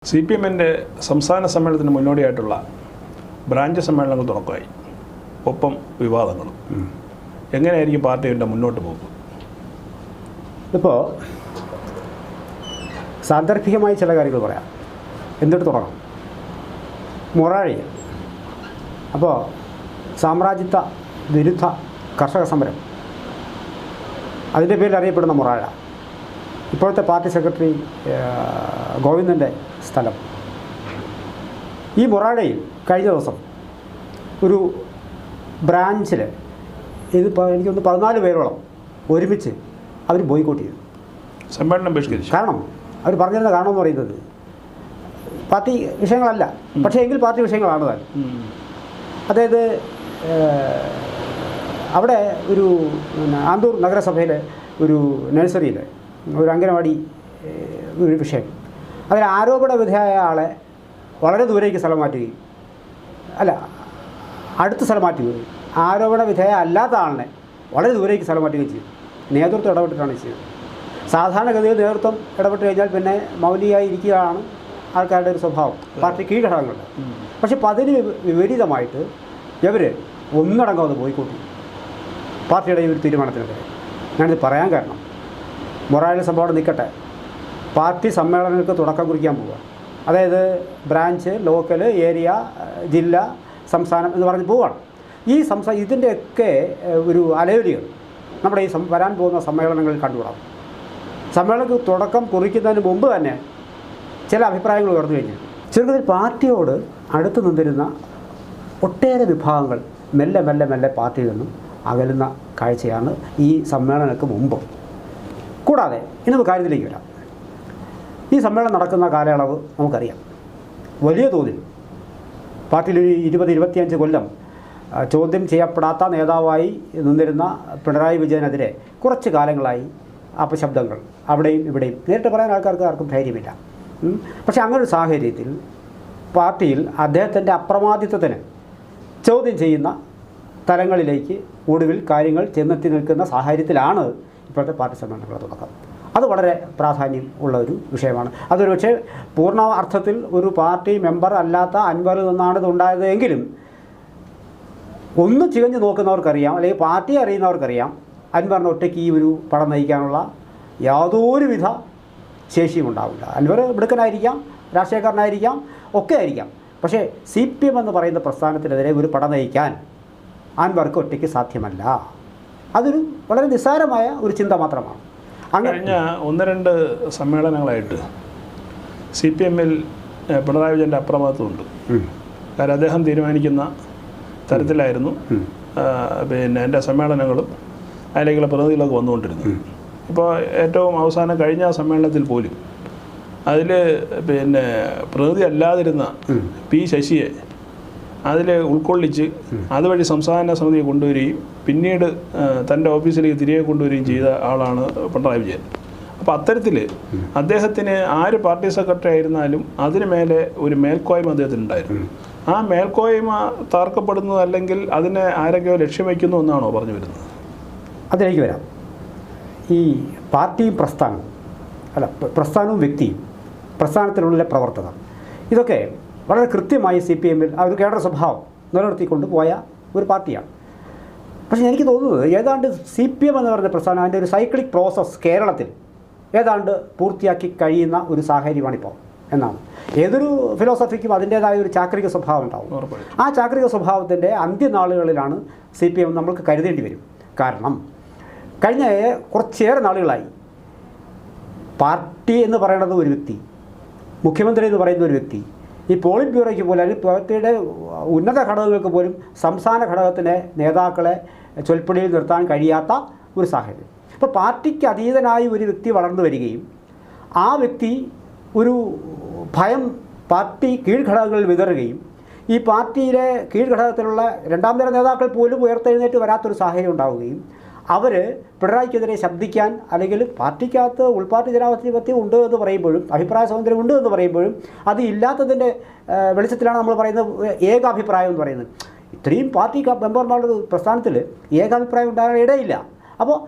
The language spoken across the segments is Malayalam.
CPM-ന്റെ സംസ്ഥാന സമ്മേളനത്തിന് മുന്നോടിയായിട്ടുള്ള ബ്രാഞ്ച് സമ്മേളനങ്ങൾ തുടക്കമായി. ഒപ്പം വിവാദങ്ങളും. എങ്ങനെയായിരിക്കും പാർട്ടിയുടെ മുന്നോട്ട് പോകുന്നത്? ഇപ്പോൾ സാന്ദർഭികമായി ചില കാര്യങ്ങൾ പറയാം. എന്നിട്ട് തുടങ്ങാം. മൊറാഴി അപ്പോൾ സാമ്രാജ്യത്വ വിരുദ്ധ കർഷക സമരം, അതിൻ്റെ പേരിൽ അറിയപ്പെടുന്ന മൊറാഴ, ഇപ്പോഴത്തെ പാർട്ടി സെക്രട്ടറി ഗോവിന്ദൻ്റെ സ്ഥലം. ഈ മൊറാഴയിൽ കഴിഞ്ഞ ദിവസം ഒരു ബ്രാഞ്ചിൽ എനിക്കൊന്ന് 14 പേരോളം ഒരുമിച്ച് അവർ ബോയ്ക്കോട്ട് ചെയ്തു, സമ്മേളനം ബഹിഷ്കരിച്ചു. കാരണം അവർ പറഞ്ഞിരുന്ന കാരണം എന്ന് പറയുന്നത് പാർട്ടി വിഷയങ്ങളല്ല, പക്ഷേ എങ്കിൽ പാർട്ടി വിഷയങ്ങളാണ് താൻ. അതായത് അവിടെ ഒരു ആന്തൂർ നഗരസഭയിലെ ഒരു നഴ്സറിയിൽ ഒരു അംഗനവാടി ഒരു വിഷയം, അതിൽ ആരോപണ വിധേയമായ ആളെ വളരെ ദൂരേക്ക് സ്ഥലം മാറ്റുകയും അടുത്ത സ്ഥലം മാറ്റുകയും ആരോപണ വിധേയ അല്ലാത്ത ആളിനെ വളരെ ദൂരേക്ക് സ്ഥലം മാറ്റുകയും ചെയ്തു. നേതൃത്വം ഇടപെട്ടിട്ടാണ് ചെയ്തത്. സാധാരണഗതിയിൽ നേതൃത്വം ഇടപെട്ട് കഴിഞ്ഞാൽ പിന്നെ മൗലികമായി ഇരിക്കുകയാണ് ആൾക്കാരുടെ ഒരു സ്വഭാവം, പാർട്ടി കീഴ്ഘടകങ്ങളുണ്ട്. പക്ഷെ അപ്പോൾ അതിന് വിപരീതമായിട്ട് ഇവർ ഒന്നടങ്കം ബോയ്ക്കോട്ട് ചെയ്തു പാർട്ടിയുടെ ഈ ഒരു തീരുമാനത്തിനെതിരെ. ഞാനിത് പറയാൻ കാരണം, മൊറാഴി സംഭവം നിൽക്കട്ടെ, പാർട്ടി സമ്മേളനങ്ങൾക്ക് തുടക്കം കുറിക്കാൻ പോവുക. അതായത് ബ്രാഞ്ച്, ലോക്കൽ, ഏരിയ, ജില്ല, സംസ്ഥാനം എന്ന് പറഞ്ഞ് പോവുകയാണ്. ഈ ഇതിൻ്റെയൊക്കെ ഒരു അലയൊലികൾ നമ്മുടെ ഈ വരാൻ പോകുന്ന സമ്മേളനങ്ങളിൽ കണ്ടുകൂടാം. സമ്മേളനങ്ങൾക്ക് തുടക്കം കുറിക്കുന്നതിന് മുമ്പ് തന്നെ ചില അഭിപ്രായങ്ങൾ ഉയർന്നു കഴിഞ്ഞു. ചുരുക്കത്തിൽ പാർട്ടിയോട് അടുത്ത് നിന്നിരുന്ന ഒട്ടേറെ വിഭാഗങ്ങൾ മെല്ലെ മെല്ലെ മെല്ലെ പാർട്ടിയിൽ നിന്നും അകലുന്ന കാഴ്ചയാണ് ഈ സമ്മേളനങ്ങൾക്ക് മുമ്പ്. കൂടാതെ ഇന്ന് കാര്യത്തിലേക്ക് വരാം. ഈ സമ്മേളനം നടക്കുന്ന കാലയളവ് നമുക്കറിയാം. വലിയ തോതിൽ പാർട്ടിയിൽ ഒരു 20-25 കൊല്ലം ചോദ്യം ചെയ്യപ്പെടാത്ത നേതാവായി നിന്നിരുന്ന പിണറായി വിജയനെതിരെ കുറച്ച് കാലങ്ങളായി അപശബ്ദങ്ങൾ അവിടെയും ഇവിടെയും നേരിട്ട് പറയാൻ ആർക്കും ധൈര്യമില്ല. പക്ഷേ അങ്ങനൊരു സാഹചര്യത്തിൽ പാർട്ടിയിൽ അദ്ദേഹത്തിൻ്റെ അപ്രമാദിത്വത്തിന് ചോദ്യം ചെയ്യുന്ന തലങ്ങളിലേക്ക് ഒടുവിൽ കാര്യങ്ങൾ ചെന്നെത്തി നിൽക്കുന്ന സാഹചര്യത്തിലാണ് ഇപ്പോഴത്തെ പാർട്ടി സമ്മേളനങ്ങളുടെ തുടക്കം. അത് വളരെ പ്രാധാന്യം ഉള്ള ഒരു വിഷയമാണ്. അതൊരു പക്ഷേ പൂർണ്ണ അർത്ഥത്തിൽ ഒരു പാർട്ടി മെമ്പർ അല്ലാത്ത അൻവറിൽ നിന്നാണ് ഇതുണ്ടായത് എങ്കിലും ഒന്ന് ചികഞ്ഞ് നോക്കുന്നവർക്കറിയാം, അല്ലെങ്കിൽ പാർട്ടി അറിയുന്നവർക്കറിയാം, അൻവറിന് ഒറ്റയ്ക്ക് ഈ ഒരു പടം നയിക്കാനുള്ള യാതൊരുവിധ ശേഷിയും ഉണ്ടാവില്ല. അൻവർ മിടുക്കനായിരിക്കാം, രാഷ്ട്രീയക്കാരനായിരിക്കാം, ഒക്കെ ആയിരിക്കാം. പക്ഷേ CPM എന്ന് പറയുന്ന പ്രസ്ഥാനത്തിനെതിരെ ഒരു പടം നയിക്കാൻ അൻവർക്ക് ഒറ്റയ്ക്ക് സാധ്യമല്ല. അതൊരു വളരെ നിസ്സാരമായ ഒരു ചിന്ത മാത്രമാണ്. കഴിഞ്ഞ 1-2 സമ്മേളനങ്ങളായിട്ട് CPM-ൽ പിണറായി വിജയൻ്റെ അപ്രമാദിത്വമുണ്ട്. കാരണം അദ്ദേഹം തീരുമാനിക്കുന്ന തരത്തിലായിരുന്നു എൻ്റെ സമ്മേളനങ്ങളും അതിലേക്കുള്ള പ്രതിനിധികളൊക്കെ വന്നുകൊണ്ടിരുന്നത്. ഇപ്പോൾ ഏറ്റവും അവസാനം കഴിഞ്ഞ സമ്മേളനത്തിൽ പോലും അതിൽ പ്രതിനിധി അല്ലാതിരുന്ന P. ശശിയെ അതിൽ ഉൾക്കൊള്ളിച്ച് അതുവഴി സംസ്ഥാന സമിതിയെ കൊണ്ടുവരികയും പിന്നീട് തൻ്റെ ഓഫീസിലേക്ക് തിരികെ കൊണ്ടുവരികയും ചെയ്ത ആളാണ് പിണറായി വിജയൻ. അപ്പോൾ അത്തരത്തിൽ അദ്ദേഹത്തിന് ആര് പാർട്ടി സെക്രട്ടറി ആയിരുന്നാലും അതിന് മേലെ ഒരു മേൽക്കോയ്മ അദ്ദേഹത്തിനുണ്ടായിരുന്നു. ആ മേൽക്കോയ്മ തകർക്കപ്പെടുന്നു, അല്ലെങ്കിൽ അതിനെ ആരൊക്കെയോ ലക്ഷ്യം വയ്ക്കുന്നു എന്നാണോ പറഞ്ഞു വരുന്നത്? അതിലേക്ക് വരാം. ഈ പാർട്ടിയും പ്രസ്ഥാനവും വ്യക്തിയും, പ്രസ്ഥാനത്തിനുള്ള പ്രവർത്തകർ, ഇതൊക്കെ വളരെ കൃത്യമായി CPM-ൽ ആ ഒരു കേഡർ സ്വഭാവം നിലനിർത്തിക്കൊണ്ട് പോയ ഒരു പാർട്ടിയാണ്. പക്ഷേ എനിക്ക് തോന്നുന്നത് ഏതാണ്ട് CPM എന്ന് പറയുന്ന പ്രസ്ഥാനം അതിൻ്റെ ഒരു സൈക്ലിക് പ്രോസസ്സ് കേരളത്തിൽ ഏതാണ്ട് പൂർത്തിയാക്കി കഴിയുന്ന ഒരു സാഹചര്യമാണിപ്പോൾ എന്നാണ്. ഏതൊരു ഫിലോസഫിക്കും അതിൻ്റേതായ ഒരു ചാക്രിക സ്വഭാവം ഉണ്ടാവും. ആ ചാക്രിക സ്വഭാവത്തിൻ്റെ അന്ത്യനാളുകളിലാണ് CPM നമ്മൾക്ക് കരുതേണ്ടി വരും. കാരണം കഴിഞ്ഞ കുറച്ചേറെ നാളുകളായി പാർട്ടി എന്ന് പറയുന്നത് ഒരു വ്യക്തി, മുഖ്യമന്ത്രി എന്ന് പറയുന്ന ഒരു വ്യക്തി, ഈ പോളിറ്റ് ബ്യൂറോയ്ക്ക് പോലും അല്ലെങ്കിൽ പാർട്ടിയുടെ ഉന്നത ഘടകങ്ങൾക്ക് പോലും സംസ്ഥാന ഘടകത്തിലെ നേതാക്കളെ ചൊൽപ്പടിയിൽ നിർത്താൻ കഴിയാത്ത ഒരു സാഹചര്യം. ഇപ്പോൾ പാർട്ടിക്ക് അതീതനായി ഒരു വ്യക്തി വളർന്നു വരികയും ആ വ്യക്തി ഒരു ഭയം പാർട്ടി കീഴ്ഘടകങ്ങളിൽ വിതറുകയും ഈ പാർട്ടിയിലെ കീഴ്ഘടകത്തിലുള്ള രണ്ടാം നിര നേതാക്കൾ പോലും ഉയർത്തെഴുന്നേറ്റ് വരാത്തൊരു സാഹചര്യം ഉണ്ടാവുകയും അവർ പിണറായിക്കെതിരെ ശബ്ദിക്കാൻ, അല്ലെങ്കിൽ പാർട്ടിക്കകത്ത് ഉൾപാർട്ടി ജനാധിപത്യം ഉണ്ട് എന്ന് പറയുമ്പോഴും, അഭിപ്രായ സ്വാതന്ത്ര്യം ഉണ്ട് എന്ന് പറയുമ്പോഴും അത് ഇല്ലാത്തതിൻ്റെ വെളിച്ചത്തിലാണ് നമ്മൾ പറയുന്നത് ഏകാഭിപ്രായം എന്ന് പറയുന്നത്. ഇത്രയും പാർട്ടി മെമ്പർമാരുടെ പ്രസ്ഥാനത്തിൽ ഏകാഭിപ്രായം ഉണ്ടാകാൻ ഇടയില്ല. അപ്പോൾ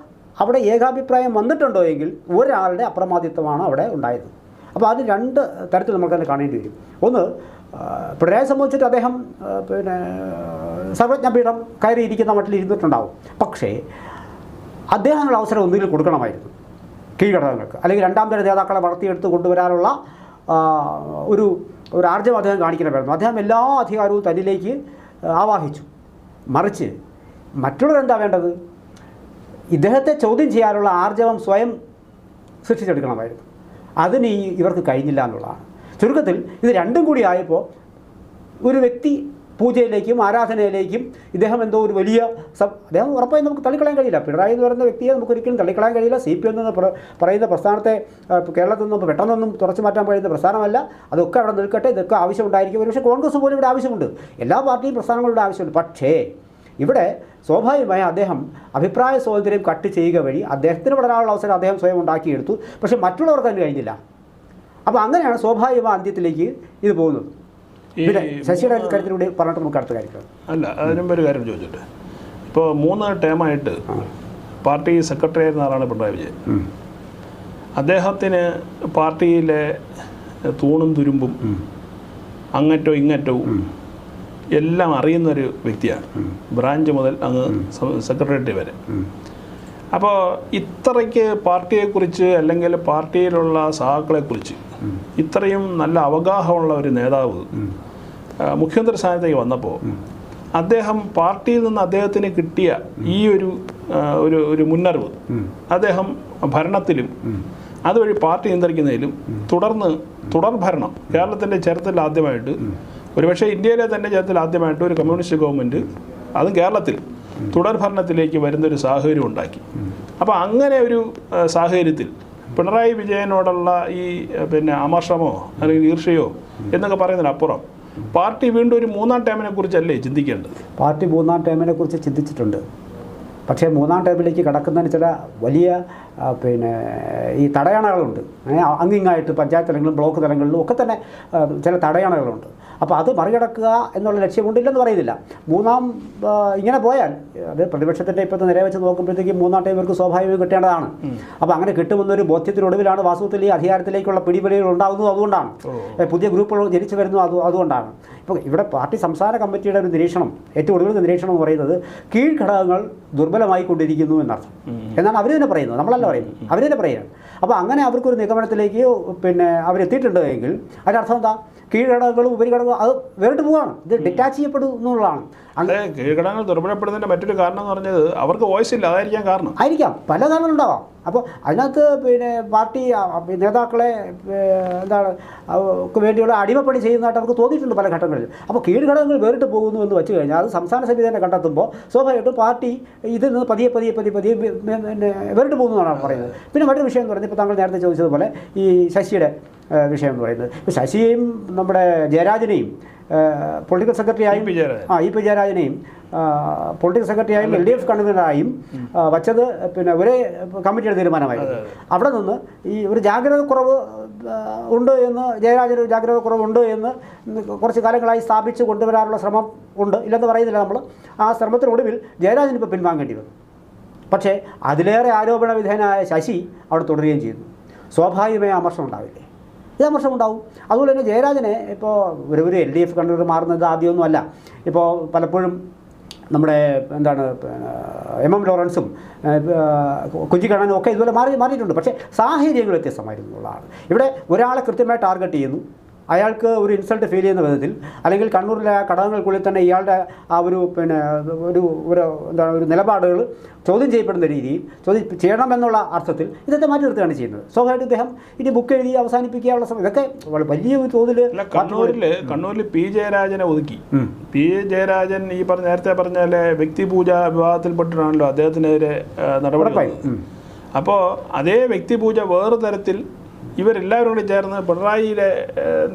അവിടെ ഏകാഭിപ്രായം വന്നിട്ടുണ്ടോ എങ്കിൽ ഒരാളുടെ അപ്രമാദിത്വമാണ് അവിടെ ഉണ്ടായത്. അപ്പോൾ അത് രണ്ട് തരത്തിൽ നമുക്ക് തന്നെ കാണേണ്ടി വരും. ഒന്ന്, പിണറായിയെ സംബന്ധിച്ചിട്ട് അദ്ദേഹം പിന്നെ സർവജ്ഞപീഠം കയറിയിരിക്കുന്ന മട്ടിൽ ഇരുന്നിട്ടുണ്ടാവും. പക്ഷേ അദ്ദേഹത്തിനുള്ള അവസരം ഒന്നുകിൽ കൊടുക്കണമായിരുന്നു കീഴ്ഘടകങ്ങൾക്ക്, അല്ലെങ്കിൽ രണ്ടാം തര നേതാക്കളെ വളർത്തിയെടുത്ത് കൊണ്ടുവരാനുള്ള ഒരു ആർജവം അദ്ദേഹം കാണിക്കണമായിരുന്നു. അദ്ദേഹം എല്ലാ അധികാരവും തന്നിലേക്ക് ആവാഹിച്ചു. മറിച്ച് മറ്റുള്ളവരെന്താ വേണ്ടത്? ഇദ്ദേഹത്തെ ചോദ്യം ചെയ്യാനുള്ള ആർജവം സ്വയം സൃഷ്ടിച്ചെടുക്കണമായിരുന്നു. അതിന് ഇവർക്ക് കഴിഞ്ഞില്ല എന്നുള്ളതാണ്. ചുരുക്കത്തിൽ ഇത് രണ്ടും കൂടി ആയപ്പോൾ ഒരു വ്യക്തി പൂജയിലേക്കും ആരാധനയിലേക്കും ഇദ്ദേഹം എന്തോ ഒരു വലിയ അദ്ദേഹം ഉറപ്പായി നമുക്ക് തള്ളിക്കളയാൻ കഴിയില്ല. പിണറായി എന്ന് പറയുന്ന വ്യക്തിയെ നമുക്ക് ഒരിക്കലും തള്ളിക്കളയാൻ കഴിയില്ല. CPM എന്ന് പറയുന്ന പ്രസ്ഥാനത്തെ കേരളത്തിൽ നിന്നും പെട്ടെന്നൊന്നും തുറച്ചു മാറ്റാൻ കഴിയുന്ന പ്രസ്ഥാനമല്ല. അതൊക്കെ അവിടെ നിൽക്കട്ടെ, ഇതൊക്കെ ആവശ്യമുണ്ടായിരിക്കും. പക്ഷേ കോൺഗ്രസ് പോലും ഇവിടെ ആവശ്യമുണ്ട്, എല്ലാ പാർട്ടിയും പ്രസ്ഥാനങ്ങളുടെ ആവശ്യമുണ്ട്. പക്ഷേ ഇവിടെ സ്വാഭാവികമായി അദ്ദേഹം അഭിപ്രായ സ്വാതന്ത്ര്യം കട്ട് ചെയ്യുക വഴി അദ്ദേഹത്തിന് വളരാനുള്ള അവസരം അദ്ദേഹം സ്വയം ഉണ്ടാക്കിയെടുത്തു. പക്ഷേ മറ്റുള്ളവർക്ക് അതിന് കഴിഞ്ഞില്ല. അപ്പോൾ അങ്ങനെയാണ് സ്വാഭാവികമായ അന്ത്യത്തിലേക്ക് ഇത് പോകുന്നത്. പിന്നെ ശശിയുടെ കാര്യത്തിലൂടെ പറഞ്ഞിട്ട് നമുക്ക് അടുത്ത കാര്യം അല്ല, അതിനുമ്പ് ഒരു കാര്യം ചോദിച്ചിട്ട്, ഇപ്പോൾ 3 ടേമായിട്ട് പാർട്ടി സെക്രട്ടറി ആയിരുന്ന ആളാണ് പിണറായി വിജയൻ. അദ്ദേഹത്തിന് പാർട്ടിയിലെ തൂണും തുരുമ്പും അങ്ങറ്റവും ഇങ്ങറ്റവും എല്ലാം അറിയുന്നൊരു വ്യക്തിയാണ്, ബ്രാഞ്ച് മുതൽ അങ്ങ് സെക്രട്ടേറിയറ്റ് വരെ. അപ്പോൾ ഇത്രയ്ക്ക് പാർട്ടിയെക്കുറിച്ച് അല്ലെങ്കിൽ പാർട്ടിയിലുള്ള സഹാക്കളെക്കുറിച്ച് ഇത്രയും നല്ല അവഗാഹമുള്ള ഒരു നേതാവ് മുഖ്യമന്ത്രി സ്ഥാനത്തേക്ക് വന്നപ്പോൾ അദ്ദേഹം പാർട്ടിയിൽ നിന്ന് അദ്ദേഹത്തിന് കിട്ടിയ ഈ ഒരു മുന്നറിവ് അദ്ദേഹം ഭരണത്തിലും അതുവഴി പാർട്ടി നിയന്ത്രിക്കുന്നതിലും തുടർ ഭരണം കേരളത്തിൻ്റെ ചരിത്രത്തിൽ ആദ്യമായിട്ട്, ഒരുപക്ഷെ ഇന്ത്യയിലെ തന്നെ ചരിത്രത്തിൽ ആദ്യമായിട്ട് ഒരു കമ്മ്യൂണിസ്റ്റ് ഗവൺമെൻറ് അതും കേരളത്തിൽ തുടർ ഭരണത്തിലേക്ക് വരുന്നൊരു സാഹചര്യം ഉണ്ടാക്കി. അപ്പോൾ അങ്ങനെ ഒരു സാഹചര്യത്തിൽ പിണറായി വിജയനോടുള്ള ഈ അമർഷമോ അല്ലെങ്കിൽ ഈർഷ്യയോ എന്നൊക്കെ പറയുന്നതിനപ്പുറം പാർട്ടി വീണ്ടും ഒരു 3ാം ടേമിനെ കുറിച്ചല്ലേ ചിന്തിക്കേണ്ടത്? പാർട്ടി 3ാം ടേമിനെ കുറിച്ച് ചിന്തിച്ചിട്ടുണ്ട്. പക്ഷേ 3ാം ടേമിലേക്ക് കടക്കുന്നതിന് ചില വലിയ ഈ തടയണകളുണ്ട്. അങ്ങിങ്ങായിട്ട് പഞ്ചായത്ത് തലങ്ങളിലും ബ്ലോക്ക് തലങ്ങളിലും ഒക്കെ തന്നെ ചില തടയണകളുണ്ട്. അപ്പോൾ അത് മറികടക്കുക എന്നുള്ള ലക്ഷ്യമുണ്ടില്ലെന്ന് പറയുന്നില്ല. 3ാം ഇങ്ങനെ പോയാൽ അത് പ്രതിപക്ഷത്തിൻ്റെ ഇപ്പോഴത്തെ നില വെച്ച് നോക്കുമ്പോഴത്തേക്കും 3ാം ടൈം ഇവർക്ക് സ്വാഭാവികം കിട്ടേണ്ടതാണ്. അപ്പോൾ അങ്ങനെ കിട്ടുമെന്നൊരു ബോധ്യത്തിനൊടുവിലാണ് വാസ്തവത്തിൽ ഈ അധികാരത്തിലേക്കുള്ള പിടിപെടികൾ ഉണ്ടാകുന്നത്. അതുകൊണ്ടാണ് പുതിയ ഗ്രൂപ്പുകൾ ജനിച്ചു വരുന്നത്. അതുകൊണ്ടാണ് ഇപ്പോൾ ഇവിടെ പാർട്ടി സംസ്ഥാന കമ്മിറ്റിയുടെ ഒരു നിരീക്ഷണം, ഏറ്റവും ഒടുവിൽ നിരീക്ഷണം എന്ന് പറയുന്നത് കീഴ്ഘടകങ്ങൾ ദുർബലമായിക്കൊണ്ടിരിക്കുന്നു എന്നർത്ഥം എന്നാണ് അവർ തന്നെ പറയുന്നത്, നമ്മളല്ല പറയുന്നത്, അവർ തന്നെ പറയുകയാണ്. അപ്പോൾ അങ്ങനെ അവർക്കൊരു നിഗമനത്തിലേക്ക് അവരെത്തിയിട്ടുണ്ട് എങ്കിൽ അതിനർത്ഥം എന്താ? കീഴ്ഘടകങ്ങളും ഉപരിഘടകങ്ങളും അത് വേറിട്ട് പോവുകയാണ്, ഇത് ഡിറ്റാച്ച് ചെയ്യപ്പെടും എന്നുള്ളതാണ്. അതെ, കീഴ്ഘടകങ്ങൾ ദുർബലപ്പെടുന്നതിൻ്റെ മറ്റൊരു കാരണം എന്ന് പറഞ്ഞത് അവർക്ക് വോയിസ് ഇല്ല, അതായിരിക്കാം കാരണം. ആയിരിക്കാം, പല കാരണങ്ങളുണ്ടാവാം. അപ്പോൾ അതിനകത്ത് പാർട്ടി നേതാക്കളെ വേണ്ടിയുള്ള അടിമപ്പണി ചെയ്യുന്നതായിട്ട് അവർക്ക് തോന്നിയിട്ടുണ്ട് പല ഘട്ടങ്ങളിൽ. അപ്പോൾ കീഴ്ഘടകങ്ങൾ വേറിട്ട് പോകുന്നു എന്ന് വെച്ച് കഴിഞ്ഞാൽ അത് സംസ്ഥാന സമിതി തന്നെ കണ്ടെത്തുമ്പോൾ സ്വാഭാവികമായിട്ടും പാർട്ടി ഇതിൽ നിന്ന് പതിയെ വേറിട്ട് പോകുന്നു എന്നാണ് പറയുന്നത്. പിന്നെ മറ്റൊരു വിഷയം എന്ന് പറയുന്നത്, ഇപ്പോൾ താങ്കൾ നേരത്തെ ചോദിച്ചതുപോലെ ഈ ശശിയുടെ വിഷയം എന്ന് പറയുന്നത്, ഇപ്പോൾ ശശിയെയും നമ്മുടെ ജയരാജനെയും പൊളിറ്റിക്കൽ സെക്രട്ടറിയായും ഇ.പി. ജയരാജനെയും പൊളിറ്റിക്കൽ സെക്രട്ടറിയായും LDF കൺവീനറായും വച്ചത് ഒരേ കമ്മിറ്റിയുടെ തീരുമാനമായിരുന്നു. അവിടെ നിന്ന് ഈ ഒരു ജാഗ്രതക്കുറവ് ഉണ്ട് എന്ന്, ജയരാജന് ജാഗ്രതക്കുറവുണ്ട് എന്ന് കുറച്ച് കാലങ്ങളായി സ്ഥാപിച്ച് കൊണ്ടുവരാനുള്ള ശ്രമം ഉണ്ട്, ഇല്ലെന്ന് പറയുന്നില്ല നമ്മൾ. ആ ശ്രമത്തിനൊടുവിൽ ജയരാജന് ഇപ്പോൾ പിൻവാങ്ങേണ്ടി വന്നു. പക്ഷേ അതിലേറെ ആരോപണ വിധേയനായ ശശി അവിടെ തുടരുകയും ചെയ്യുന്നു. സ്വാഭാവികമായ അമർഷം ഉണ്ടാവില്ലേ? ഇത് അമർഷം ഉണ്ടാവും. അതുപോലെ തന്നെ ജയരാജനെ ഇപ്പോൾ ഒരു LDF കൺവീനർ മാറുന്നത് ആദ്യമൊന്നുമല്ല. ഇപ്പോൾ പലപ്പോഴും നമ്മുടെ MM ലോറൻസും കുഞ്ചിക്കണ്ണനും ഒക്കെ ഇതുപോലെ മാറിയിട്ടുണ്ട്. പക്ഷേ സാഹചര്യങ്ങൾ വ്യത്യസ്തമായിരുന്നു എന്നുള്ളതാണ്. ഇവിടെ ഒരാളെ കൃത്യമായി ടാർഗറ്റ് ചെയ്യുന്നു, അയാൾക്ക് ഒരു ഇൻസൾട്ട് ഫീൽ ചെയ്യുന്ന വിധത്തിൽ, അല്ലെങ്കിൽ കണ്ണൂരിലെ ഘടകങ്ങൾക്കുള്ളിൽ തന്നെ ഇയാളുടെ ആ ഒരു ഒരു നിലപാടുകൾ ചോദ്യം ചെയ്യപ്പെടുന്ന രീതിയിൽ ചോദ്യം ചെയ്യണമെന്നുള്ള അർത്ഥത്തിൽ ഇതൊക്കെ മാറ്റി നിർത്തുകയാണ് ചെയ്യുന്നത്. സ്വാഭാവികമായിട്ട് ഇദ്ദേഹം ഇനി ബുക്ക് എഴുതി അവസാനിപ്പിക്കാനുള്ള സമയം ഇതൊക്കെ വലിയ തോതിൽ കണ്ണൂരിൽ P. ജയരാജനെ ഒതുക്കി. P. ജയരാജൻ ഈ നേരത്തെ പറഞ്ഞാൽ വ്യക്തിപൂജ വിവാദത്തിൽപ്പെട്ടിട്ടാണല്ലോ അദ്ദേഹത്തിനെതിരെ നടപടി. അപ്പോൾ അതേ വ്യക്തിപൂജ വേറെ തരത്തിൽ ഇവരെല്ലാവരും കൂടി ചേർന്ന് പിണറായിയിലെ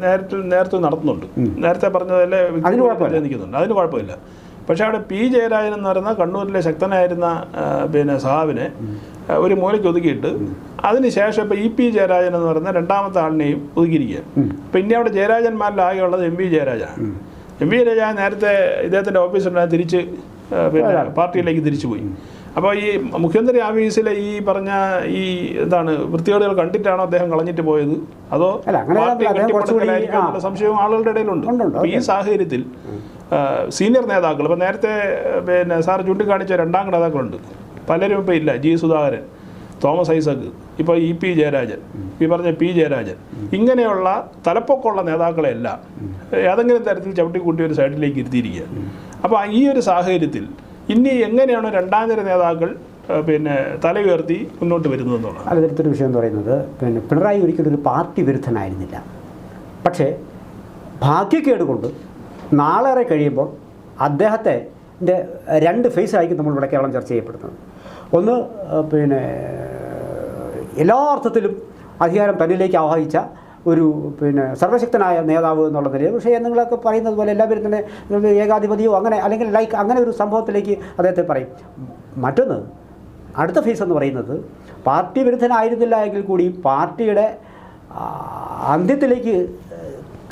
നേരത്തെ നടത്തുന്നുണ്ട്. നേരത്തെ പറഞ്ഞതല്ലേ നിൽക്കുന്നുണ്ട്, അതിന് കുഴപ്പമില്ല. പക്ഷേ അവിടെ P. ജയരാജൻ എന്ന് പറയുന്ന കണ്ണൂരിലെ ശക്തനായിരുന്ന സഹാബിനെ ഒരു മൂലയ്ക്ക് ഒതുക്കിയിട്ട് അതിനുശേഷം ഇപ്പോൾ E.P. ജയരാജൻ എന്ന് പറയുന്ന രണ്ടാമത്തെ ആളിനെയും ഒതുക്കിയിരിക്കുകയാണ്. അപ്പോൾ ഇനി അവിടെ ജയരാജന്മാരിൽ ആകെയുള്ളത് M.V. ജയരാജനാണ്. M.V. ജയരാജൻ നേരത്തെ ഇദ്ദേഹത്തിൻ്റെ ഓഫീസുണ്ടായി തിരിച്ച് പാർട്ടിയിലേക്ക് തിരിച്ചുപോയി. അപ്പോൾ ഈ മുഖ്യമന്ത്രി ഓഫീസിലെ ഈ പറഞ്ഞ ഈ എന്താണ് വൃത്തികേടുകൾ കണ്ടിട്ടാണോ അദ്ദേഹം കളഞ്ഞിട്ട് പോയത്, അതോ എന്നുള്ള സംശയവും ആളുകളുടെ ഇടയിലുണ്ട്. ഈ സാഹചര്യത്തിൽ സീനിയർ നേതാക്കൾ, ഇപ്പം നേരത്തെ പിന്നെ സാർ ചൂണ്ടിക്കാണിച്ച 2 നേതാക്കളുണ്ട്, പലരും ഇപ്പോൾ ഇല്ല. ജി സുധാകരൻ, തോമസ് ഐസക്, ഇപ്പോൾ EP ജയരാജൻ, ഈ പറഞ്ഞ P ജയരാജൻ, ഇങ്ങനെയുള്ള തലപ്പൊക്കമുള്ള നേതാക്കളെല്ലാം ഏതെങ്കിലും തരത്തിൽ ചവിട്ടിക്കൂട്ടി ഒരു സൈഡിലേക്ക് ഇരുത്തിയിരിക്കുക. അപ്പോൾ ഈ ഒരു സാഹചര്യത്തിൽ ഇനി എങ്ങനെയാണ് 2ാം നിര നേതാക്കൾ പിന്നെ തല ഉയർത്തി മുന്നോട്ട് വരുന്നതെന്നുള്ളത്? അതിലൊരു വിഷയം എന്ന് പറയുന്നത്, പിന്നെ പിണറായി ഒരിക്കലും ഒരു പാർട്ടി വിരുദ്ധനായിരുന്നില്ല. പക്ഷേ ഭാഗ്യക്കേട് കൊണ്ട് നാളേറെ കഴിയുമ്പോൾ അദ്ദേഹത്തെ 2 ഫേസായിരിക്കും നമ്മളിവിടെ കേരളം ചർച്ച ചെയ്യപ്പെടുന്നത്. ഒന്ന്, പിന്നെ എല്ലാ അർത്ഥത്തിലും അധികാരം തന്നിലേക്ക് ആവാഹിച്ച ഒരു പിന്നെ സർവശക്തനായ നേതാവ് എന്നുള്ള നിലയിൽ, പക്ഷേ നിങ്ങളൊക്കെ പറയുന്നത് പോലെ എല്ലാവരും തന്നെ ഏകാധിപതിയോ അങ്ങനെ അല്ലെങ്കിൽ അങ്ങനെ ഒരു സംഭവത്തിലേക്ക് അദ്ദേഹത്തെ പറയും. മറ്റൊന്ന്, അടുത്ത ഫേസ് എന്ന് പറയുന്നത് പാർട്ടി വിരുദ്ധനായിരുന്നില്ല എങ്കിൽ കൂടി പാർട്ടിയുടെ അന്ത്യത്തിലേക്ക്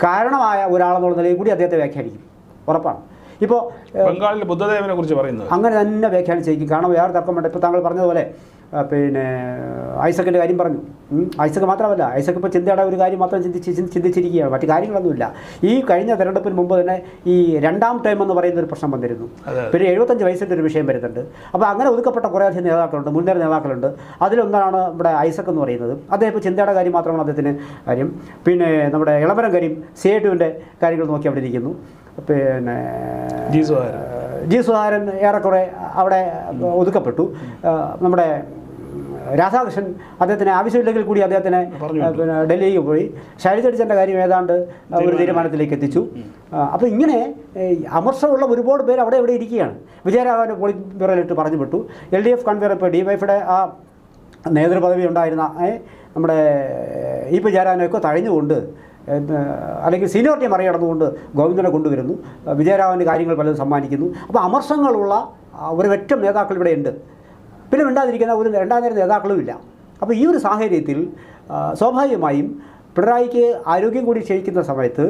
കാരണമായ ഒരാളെന്നുള്ള നിലയിൽ കൂടി അദ്ദേഹത്തെ വ്യാഖ്യാനിക്കും, ഉറപ്പാണ്. ഇപ്പോൾ ബംഗാളിൽ ബുദ്ധദേവനെ കുറിച്ച് പറയുന്നത് അങ്ങനെ തന്നെ വ്യാഖ്യാനിച്ചേക്കും. കാരണം വേറെ തർക്കം വേണ്ട. ഇപ്പോൾ താങ്കൾ പറഞ്ഞതുപോലെ പിന്നെ ഐസക്കിൻ്റെ കാര്യം പറഞ്ഞു. ഐസക്ക് മാത്രമല്ല, ഐസക്ക് ഇപ്പോൾ ചിന്തയുടെ ഒരു കാര്യം മാത്രം ചിന്തിച്ചിരിക്കുകയാണ്, മറ്റു കാര്യങ്ങളൊന്നുമില്ല. ഈ കഴിഞ്ഞ തെരഞ്ഞെടുപ്പിന് മുമ്പ് തന്നെ ഈ 2ാം ടൈം എന്ന് പറയുന്ന ഒരു പ്രശ്നം വന്നിരുന്നു. പിന്നെ 75 വയസ്സിൻ്റെ ഒരു വിഷയം വരുന്നുണ്ട്. അപ്പോൾ അങ്ങനെ ഒതുക്കപ്പെട്ട കുറേയധികം നേതാക്കളുണ്ട്, മുൻനിര നേതാക്കളുണ്ട്. അതിലൊന്നാണ് ഇവിടെ ഐസക്ക് എന്ന് പറയുന്നത്. അദ്ദേഹം ഇപ്പോൾ ചിന്തയുടെ കാര്യം മാത്രമാണ് അദ്ദേഹത്തിന് കാര്യം. പിന്നെ നമ്മുടെ ഇളമരം കരീം CITUവിൻ്റെ കാര്യങ്ങൾ നോക്കി അവിടെ ഇരിക്കുന്നു. പിന്നെ ജി സുധാകരൻ ഏറെക്കുറെ അവിടെ ഒതുക്കപ്പെട്ടു. നമ്മുടെ രാധാകൃഷ്ണൻ അദ്ദേഹത്തിന് ആവശ്യമില്ലെങ്കിൽ കൂടി അദ്ദേഹത്തിന് പിന്നെ ഡൽഹിക്ക് പോയി. ശൈലജ ടീച്ചറിൻ്റെ കാര്യം ഏതാണ്ട് ഒരു തീരുമാനത്തിലേക്ക് എത്തിച്ചു. അപ്പോൾ ഇങ്ങനെ അമർഷമുള്ള ഒരുപാട് പേര് അവിടെ ഇവിടെ ഇരിക്കുകയാണ്. വിജയരാഘവനെ പോളിറ്റ് ബ്യൂറോയിലിട്ട് പറഞ്ഞു വിട്ടു. LDF കൺവീനർ ഇപ്പോൾ DYFയുടെ ആ നേതൃപദവി ഉണ്ടായിരുന്ന നമ്മുടെ EP ജയരാജനെയൊക്കെ തഴഞ്ഞുകൊണ്ട് അല്ലെങ്കിൽ സീനിയോറിറ്റി മറികടന്നുകൊണ്ട് ഗോവിന്ദനെ കൊണ്ടുവരുന്നു. വിജയരാഘവൻ്റെ കാര്യങ്ങൾ പലതും സമ്മാനിക്കുന്നു. അപ്പോൾ അമർഷങ്ങളുള്ള ഒരൊറ്റ നേതാക്കൾ ഇവിടെ ഉണ്ട്. പിന്നെ മിണ്ടാതിരിക്കുന്ന ഒരു 2ാം നിര നേതാക്കളും ഇല്ല. അപ്പോൾ ഈ ഒരു സാഹചര്യത്തിൽ സ്വാഭാവികമായും പിണറായിക്ക് ആരോഗ്യം കൂടി ക്ഷയിക്കുന്ന സമയത്ത്,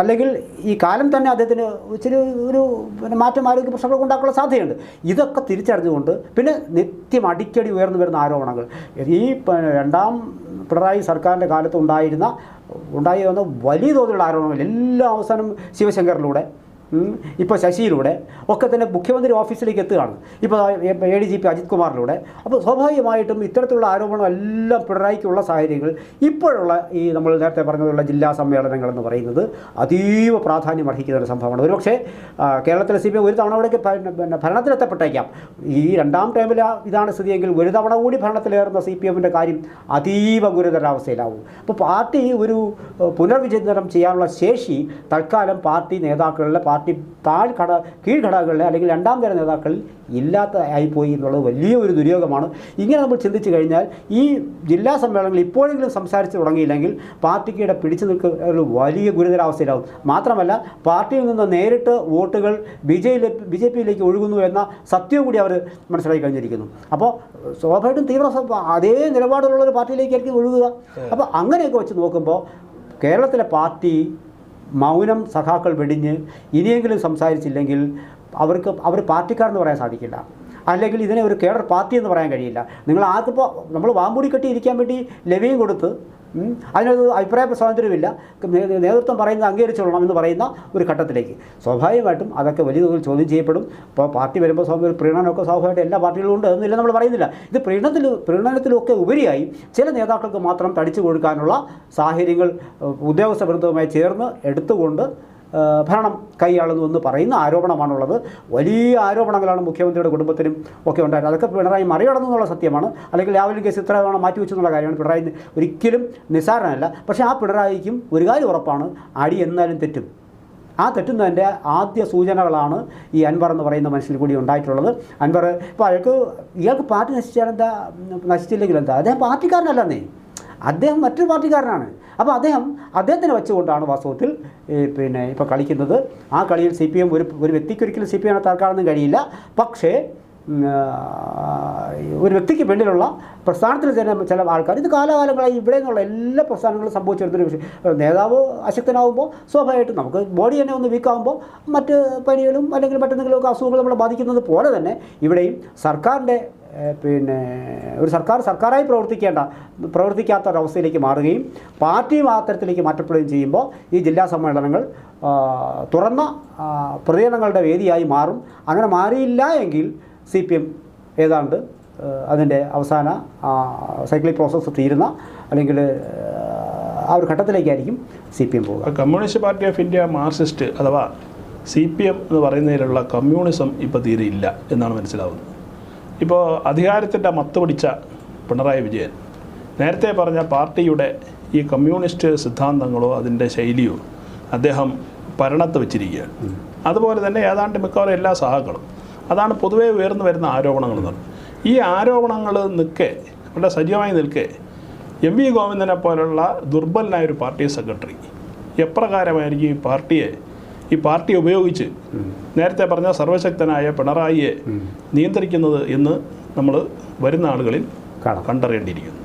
അല്ലെങ്കിൽ ഈ കാലം തന്നെ അദ്ദേഹത്തിന് ഇച്ചിരി ഒരു പിന്നെ മാറ്റം ആരോഗ്യ പ്രശ്നങ്ങൾ ഉണ്ടാക്കാനുള്ള സാധ്യതയുണ്ട്. ഇതൊക്കെ തിരിച്ചറിഞ്ഞുകൊണ്ട് പിന്നെ നിത്യം അടിക്കടി ഉയർന്നു വരുന്ന ആരോപണങ്ങൾ, ഈ 2ാം പിണറായി സർക്കാരിൻ്റെ കാലത്ത് ഉണ്ടായി വന്ന വലിയ തോതിലുള്ള ആരോപണങ്ങൾ എല്ലാം അവസാനം ശിവശങ്കറിലൂടെ ഇപ്പോൾ ശശിയിലൂടെ ഒക്കെ തന്നെ മുഖ്യമന്ത്രി ഓഫീസിലേക്ക് എത്തുകയാണ്. ഇപ്പോൾ ADGP അജിത് കുമാറിലൂടെ. അപ്പോൾ സ്വാഭാവികമായിട്ടും ഇത്തരത്തിലുള്ള ആരോപണം എല്ലാം പിണറായിക്കുള്ള സാഹചര്യങ്ങൾ ഇപ്പോഴുള്ള ഈ നമ്മൾ നേരത്തെ പറഞ്ഞതുള്ള ജില്ലാ സമ്മേളനങ്ങളെന്ന് പറയുന്നത് അതീവ പ്രാധാന്യം അർഹിക്കുന്ന ഒരു സംഭവമാണ്. ഒരുപക്ഷേ കേരളത്തിലെ CPM ഒരു തവണ അവിടേക്ക് പിന്നെ ഭരണത്തിലെത്തപ്പെട്ടേക്കാം. ഈ 2ാം ടൈമിൽ ഇതാണ് സ്ഥിതിയെങ്കിൽ ഒരു തവണ കൂടി ഭരണത്തിലേറുന്ന CPMൻ്റെ കാര്യം അതീവ ഗുരുതരാവസ്ഥയിലാവും. അപ്പോൾ പാർട്ടി ഒരു പുനർവിചിന്തനം ചെയ്യാനുള്ള ശേഷി തൽക്കാലം പാർട്ടി നേതാക്കളിലെ കീഴ്ഘടകങ്ങളിലെ അല്ലെങ്കിൽ 2ാം നിര നേതാക്കളിൽ ഇല്ലാത്ത ആയിപ്പോയി എന്നുള്ളത് വലിയൊരു ദുര്യോഗമാണ്. ഇങ്ങനെ നമ്മൾ ചിന്തിച്ചു കഴിഞ്ഞാൽ ഈ ജില്ലാ സമ്മേളനങ്ങളിൽ ഇപ്പോഴെങ്കിലും സംസാരിച്ച് തുടങ്ങിയില്ലെങ്കിൽ പാർട്ടിക്കിടെ പിടിച്ചു നിൽക്കുന്ന ഒരു വലിയ ഗുരുതരാവസ്ഥയിലാവും. മാത്രമല്ല പാർട്ടിയിൽ നിന്ന് നേരിട്ട് വോട്ടുകൾ BJPയിലേക്ക് ഒഴുകുന്നു എന്ന സത്യവും കൂടി അവർ മനസ്സിലാക്കി കഴിഞ്ഞിരിക്കുന്നു. അപ്പോൾ സ്വാഭാവികമായിട്ടും അതേ നിലപാടുള്ളൊരു പാർട്ടിയിലേക്കായിരിക്കും ഒഴുകുക. അപ്പോൾ അങ്ങനെയൊക്കെ വെച്ച് നോക്കുമ്പോൾ കേരളത്തിലെ പാർട്ടി മൗനം സഖാക്കൾ വെടിഞ്ഞ് ഇനിയെങ്കിലും സംസാരിച്ചില്ലെങ്കിൽ അവർ പാർട്ടിക്കാരെന്ന് പറയാൻ സാധിക്കില്ല. അല്ലെങ്കിൽ ഇതിനെ ഒരു കേഡർ പാർട്ടി എന്ന് പറയാൻ കഴിയില്ല. നിങ്ങൾ ആർക്കിപ്പോൾ നമ്മൾ വാമ്പൂടി കെട്ടി ഇരിക്കാൻ വേണ്ടി ലെവിയും കൊടുത്ത് അതിനൊരു അഭിപ്രായ സ്വാതന്ത്ര്യമില്ല, നേതൃത്വം പറയുന്നത് അംഗീകരിച്ചോളണം എന്ന് പറയുന്ന ഒരു ഘട്ടത്തിലേക്ക് സ്വാഭാവികമായിട്ടും അതൊക്കെ വലിയ തോതിൽ ചോദ്യം ചെയ്യപ്പെടും. ഇപ്പോൾ പാർട്ടി വരുമ്പോൾ ഒരു പ്രീണനമൊക്കെ സ്വാഭാവികമായിട്ട് എല്ലാ പാർട്ടികളും ഉണ്ട് എന്നില്ല നമ്മൾ പറയുന്നില്ല. ഇത് പ്രീണനത്തിലൊക്കെ ഉപരിയായി ചില നേതാക്കൾക്ക് മാത്രം തടിച്ചു കൊടുക്കാനുള്ള സാഹചര്യങ്ങൾ ഉദ്യോഗസ്ഥ വൃന്ദവുമായി ചേർന്ന് എടുത്തുകൊണ്ട് ഭരണം കൈയാളുന്നു എന്ന് പറയുന്ന ആരോപണമാണുള്ളത്. വലിയ ആരോപണങ്ങളാണ് മുഖ്യമന്ത്രിയുടെ കുടുംബത്തിനും ഒക്കെ ഉണ്ടായത്. അതൊക്കെ പിണറായി മറികടന്നു എന്നുള്ള സത്യമാണ്. അല്ലെങ്കിൽ ലാവലിൻ കേസ് ഇത്ര തവണ മാറ്റിവെച്ചു എന്നുള്ള കാര്യമാണ്. പിണറായി ഒരിക്കലും നിസ്സാരനല്ല. പക്ഷേ ആ പിണറായിക്കും ഒരു കാര്യം ഉറപ്പാണ്, അടി എന്നാലും തെറ്റും. ആ തെറ്റുന്നതിൻ്റെ ആദ്യ സൂചനകളാണ് ഈ അൻവർ എന്ന് പറയുന്ന മനുഷ്യൻ കൂടി ഉണ്ടായിട്ടുള്ളത്. അൻവർ ഇപ്പോൾ ഇയാൾക്ക് പാർട്ടി നശിച്ചില്ലെങ്കിൽ എന്താ, അദ്ദേഹം പാർട്ടിക്കാരനല്ലെന്നേ, അദ്ദേഹം മറ്റൊരു പാർട്ടിക്കാരനാണ്. അപ്പോൾ അദ്ദേഹത്തിനെ വെച്ചുകൊണ്ടാണ് വാസ്തവത്തിൽ ഇപ്പോൾ കളിക്കുന്നത്. ആ കളിയിൽ CPM ഒരു വ്യക്തിക്കൊരിക്കലും CPM തകർക്കാനൊന്നും കഴിയില്ല. പക്ഷേ ഒരു വ്യക്തിക്ക് പിന്നിലുള്ള പ്രസ്ഥാനത്തിൽ തന്നെ ചില ആൾക്കാർ ഇത് കാലാകാലങ്ങളായി ഇവിടെ നിന്നുള്ള എല്ലാ പ്രസ്ഥാനങ്ങളും സംഭവിച്ചു വരുന്നൊരു വിഷയം. നേതാവ് അശക്തനാകുമ്പോൾ സ്വാഭാവികമായിട്ടും നമുക്ക് ബോഡി തന്നെ ഒന്ന് വീക്കാകുമ്പോൾ മറ്റ് പനികളും അല്ലെങ്കിൽ മറ്റെന്തെങ്കിലുമൊക്കെ അസുഖങ്ങൾ നമ്മളെ ബാധിക്കുന്നത് പോലെ തന്നെ ഇവിടെയും സർക്കാരിൻ്റെ ഒരു സർക്കാരായി പ്രവർത്തിക്കാത്ത ഒരവസ്ഥയിലേക്ക് മാറുകയും പാർട്ടിയും ആ തരത്തിലേക്ക് മാറ്റപ്പെടുകയും ചെയ്യുമ്പോൾ ഈ ജില്ലാ സമ്മേളനങ്ങൾ തുറന്ന പ്രതികരണങ്ങളുടെ വേദിയായി മാറും. അങ്ങനെ മാറിയില്ല എങ്കിൽ CPM ഏതാണ്ട് അതിൻ്റെ അവസാന സൈക്ലിക് പ്രോസസ്സ് തീരുന്ന അല്ലെങ്കിൽ ആ ഒരു ഘട്ടത്തിലേക്കായിരിക്കും CPM പോകുക. Communist party of India Marxist അഥവാ CPM എന്ന് പറയുന്നതിലുള്ള കമ്മ്യൂണിസം ഇപ്പോൾ തീരെയില്ല എന്നാണ് മനസ്സിലാവുന്നത്. ഇപ്പോൾ അധികാരത്തിൻ്റെ മത്ത് പിടിച്ച പിണറായി വിജയൻ നേരത്തെ പറഞ്ഞ പാർട്ടിയുടെ ഈ കമ്മ്യൂണിസ്റ്റ് സിദ്ധാന്തങ്ങളോ അതിൻ്റെ ശൈലിയോ അദ്ദേഹം ഭരണത്ത് വെച്ചിരിക്കുകയാണ്. അതുപോലെ തന്നെ ഏതാണ്ട് മിക്കവാറും എല്ലാ സഹാക്കളും അതാണ് പൊതുവേ ഉയർന്നു വരുന്ന ആരോപണങ്ങൾ എന്ന് പറഞ്ഞത്. ഈ ആരോപണങ്ങൾ വളരെ സജീവമായി നിൽക്കെ MV ഗോവിന്ദനെ പോലുള്ള ദുർബലനായ ഒരു പാർട്ടി സെക്രട്ടറി എപ്രകാരമായിരിക്കും ഈ പാർട്ടി ഉപയോഗിച്ച് നേരത്തെ പറഞ്ഞ സർവശക്തനായ പിണറായിയെ നിയന്ത്രിക്കുന്നത് എന്ന് നമ്മൾ വരുന്ന ആളുകളിൽ കണ്ടറിയേണ്ടിയിരിക്കുന്നു.